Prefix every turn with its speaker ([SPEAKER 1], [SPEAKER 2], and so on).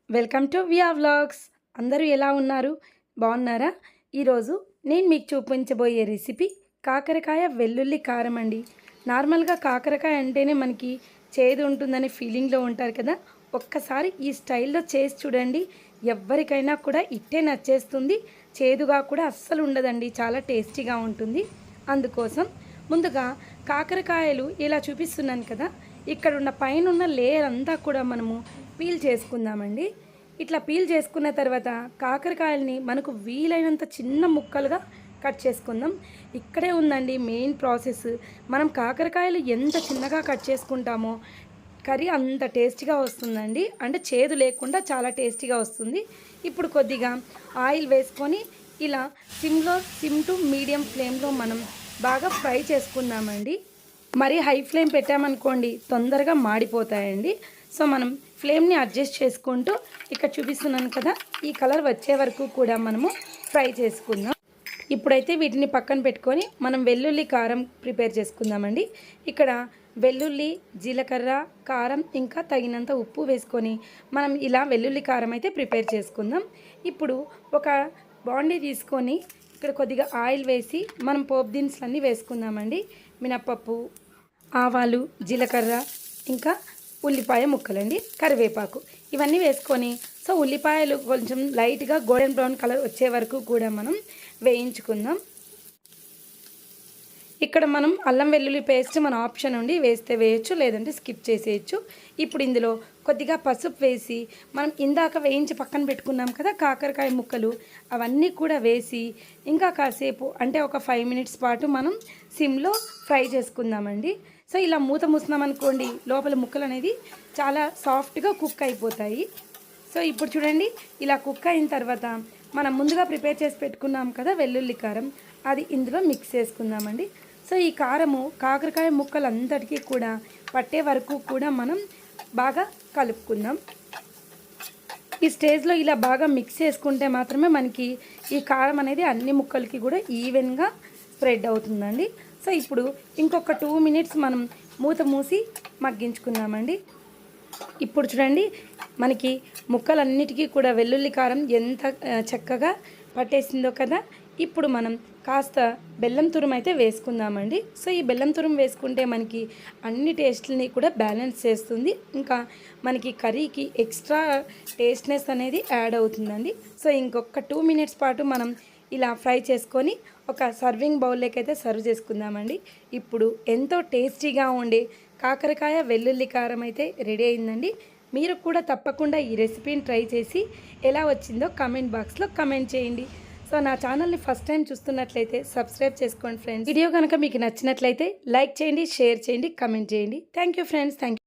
[SPEAKER 1] Welcome to via vlogs. అందరూ ఎలా ఉన్నారు? బాగున్నారా? ఈరోజు నేను మీకు చూపించబోయే రెసిపీ కాకరకాయ వెల్లుల్లి కారం అండి. నార్మల్గా కాకరకాయ అంటేనే మనకి చేదు ఉంటుందనే ఫీలింగ్లో ఉంటారు కదా. ఒక్కసారి ఈ స్టైల్లో చేసి చూడండి, ఎవరికైనా కూడా ఇట్టే నచ్చేస్తుంది. చేదుగా కూడా అస్సలు ఉండదండి, చాలా టేస్టీగా ఉంటుంది. అందుకోసం ముందుగా కాకరకాయలు ఇలా చూపిస్తున్నాను కదా, ఇక్కడ ఉన్న పైన ఉన్న లేయర్ అంతా కూడా మనము పీల్ చేసుకుందామండి. ఇట్లా పీల్ చేసుకున్న తర్వాత కాకరకాయలని మనకు వీలైనంత చిన్న ముక్కలుగా కట్ చేసుకుందాం. ఇక్కడే ఉందండి మెయిన్ ప్రాసెస్. మనం కాకరకాయలు ఎంత చిన్నగా కట్ చేసుకుంటామో కర్రీ అంత టేస్టీగా వస్తుందండి. అంటే చేదు లేకుండా చాలా టేస్టీగా వస్తుంది. ఇప్పుడు కొద్దిగా ఆయిల్ వేసుకొని ఇలా సిమ్ టు మీడియం ఫ్లేమ్లో మనం బాగా ఫ్రై చేసుకుందామండి. మరి హై ఫ్లేమ్ పెట్టామనుకోండి తొందరగా మాడిపోతాయండి. సో మనం ఫ్లేమ్ని అడ్జస్ట్ చేసుకుంటూ ఇక్కడ చూపిస్తున్నాను కదా, ఈ కలర్ వచ్చే వరకు కూడా మనము ఫ్రై చేసుకుందాం. ఇప్పుడైతే వీటిని పక్కన పెట్టుకొని మనం వెల్లుల్లి కారం ప్రిపేర్ చేసుకుందామండి. ఇక్కడ వెల్లుల్లి, జీలకర్ర, కారం ఇంకా తగినంత ఉప్పు వేసుకొని మనం ఇలా వెల్లుల్లి కారం అయితే ప్రిపేర్ చేసుకుందాం. ఇప్పుడు ఒక బాండీ తీసుకొని ఇక్కడ కొద్దిగా ఆయిల్ వేసి మనం పోపు దినుసులన్నీ వేసుకుందామండి. మినప్పప్పు, ఆవాలు, జీలకర్ర ఇంకా ఉల్లిపాయ ముక్కలండి, కరివేపాకు ఇవన్నీ వేసుకొని సో ఉల్లిపాయలు కొంచెం లైట్గా గోల్డెన్ బ్రౌన్ కలర్ వచ్చే వరకు కూడా మనం వేయించుకుందాం. ఇక్కడ మనం అల్లం వెల్లుల్లి పేస్ట్ మన ఆప్షన్ ఉండి వేస్తే వేయచ్చు, లేదంటే స్కిప్ చేసేయచ్చు. ఇప్పుడు ఇందులో కొద్దిగా పసుపు వేసి మనం ఇందాక వేయించి పక్కన పెట్టుకున్నాం కదా కాకరకాయ ముక్కలు, అవన్నీ కూడా వేసి ఇంకా కాసేపు అంటే ఒక 5 మినిట్స్ పాటు మనం సిమ్లో ఫ్రై చేసుకుందామండి. సో ఇలా మూత మూసినామనుకోండి లోపల ముక్కలు అనేది చాలా సాఫ్ట్గా కుక్ అయిపోతాయి. సో ఇప్పుడు చూడండి, ఇలా కుక్ అయిన తర్వాత మనం ముందుగా ప్రిపేర్ చేసి పెట్టుకున్నాం కదా వెల్లుల్లి కారం, అది ఇందులో మిక్స్ చేసుకుందామండి. సో ఈ కారము కాకరకాయ ముక్కలంతటికీ కూడా పట్టే వరకు కూడా మనం బాగా కలుపుకుందాం. ఈ స్టేజ్లో ఇలా బాగా మిక్స్ చేసుకుంటే మాత్రమే మనకి ఈ కారం అనేది అన్ని ముక్కలకి కూడా ఈవెన్గా స్ప్రెడ్ అవుతుందండి. సో ఇప్పుడు ఇంకొక 2 మినిట్స్ మనం మూత మూసి మగ్గించుకుందామండి. ఇప్పుడు చూడండి, మనకి ముక్కలన్నిటికీ కూడా వెల్లుల్లి కారం ఎంత చక్కగా పట్టేసిందో కదా. ఇప్పుడు మనం కాస్త బెల్లం తురుము అయితే వేసుకుందామండి. సో ఈ బెల్లం తురుము వేసుకుంటే మనకి అన్ని టేస్ట్లని కూడా బ్యాలెన్స్ చేస్తుంది. ఇంకా మనకి కర్రీకి ఎక్స్ట్రా టేస్ట్నెస్ అనేది యాడ్ అవుతుందండి. సో ఇంకొక 2 మినిట్స్ పాటు మనం ఇలా ఫ్రై చేసుకొని ఒక సర్వింగ్ బౌల్లోకి అయితే సర్వ్ చేసుకుందామండి. ఇప్పుడు ఎంతో టేస్టీగా ఉండే కాకరకాయ వెల్లుల్లి కారం అయితే రెడీ అయిందండి. మీరు కూడా తప్పకుండా ఈ రెసిపీని ట్రై చేసి ఎలా వచ్చిందో కామెంట్ బాక్స్లో కామెంట్ చేయండి. సో నా ఛానల్ని ఫస్ట్ టైం చూస్తున్నట్లయితే సబ్స్క్రైబ్ చేసుకోండి ఫ్రెండ్స్. వీడియో కనుక మీకు నచ్చినట్లయితే లైక్ చేయండి, షేర్ చేయండి, కామెంట్ చేయండి. Thank you friends. Thank you.